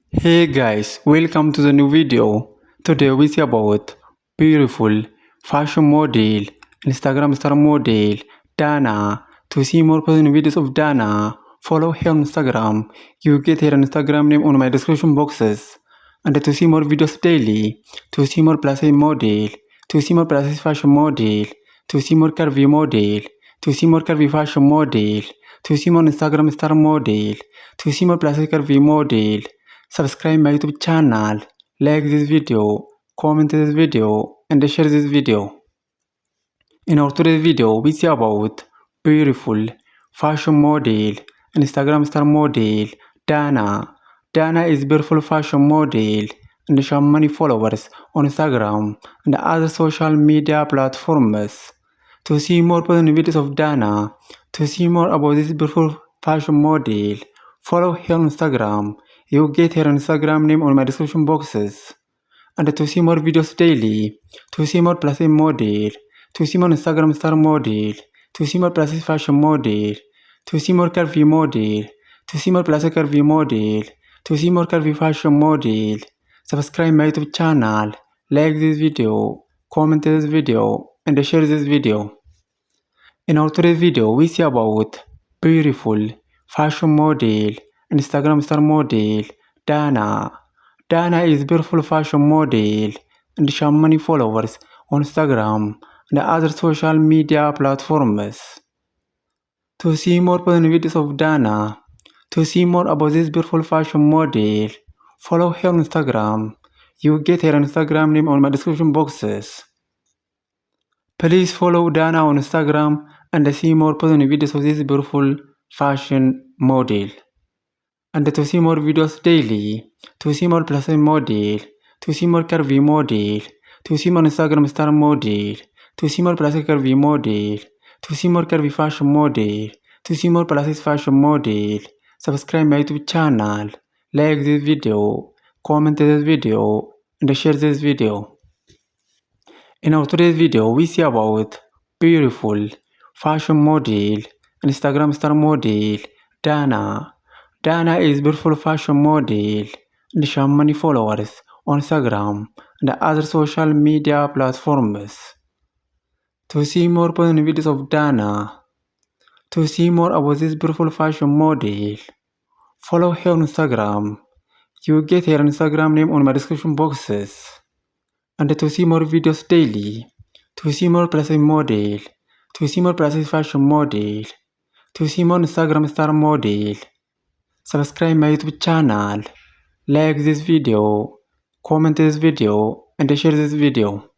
Hey guys, welcome to the new video. Today we see about beautiful fashion model, Instagram star model, Dana. To see more personal videos of Dana, follow her on Instagram. You get her Instagram name on my description boxes. And to see more videos daily, to see more plus size model, to see more plus size fashion model, to see more curvy model, to see more curvy fashion model, to see more Instagram star model, to see more plus size curvy model. Subscribe my YouTube channel, like this video, comment this video, and share this video. In our today's video, we see about beautiful fashion model, Instagram star model, Dana. Dana is beautiful fashion model and she has many followers on Instagram and other social media platforms. To see more personal videos of Dana, to see more about this beautiful fashion model, follow her on Instagram. You get her Instagram name on my description boxes. And to see more videos daily, to see more plus size model, to see more Instagram star model, to see more plus size fashion model, to see more curvy model, to see more plus size curvy model, to see more curvy fashion model. Subscribe my YouTube channel, like this video, comment this video, and share this video. In our today's video, we see about beautiful fashion model, Instagram star model, Dana. Dana is beautiful fashion model and she has many followers on Instagram and other social media platforms. To see more personal videos of Dana, to see more about this beautiful fashion model, follow her on Instagram. You get her Instagram name on my description boxes. Please follow Dana on Instagram and see more personal videos of this beautiful fashion model. And to see more videos daily, to see more plus size model, to see more curvy model, to see more Instagram star model, to see more plus size curvy model, to see more curvy fashion model, to see more plus size fashion model, subscribe my YouTube channel, like this video, comment this video, and share this video. In our today's video, we see about beautiful fashion model, Instagram star model, Dana. Dana is beautiful fashion model and she has many followers on Instagram and other social media platforms. To see more personal videos of Dana, to see more about this beautiful fashion model, follow her on Instagram. You get her Instagram name on my description boxes. And to see more videos daily, to see more plus size model, to see more plus size fashion model, to see more Instagram star model, subscribe my YouTube channel, like this video, comment this video, and share this video.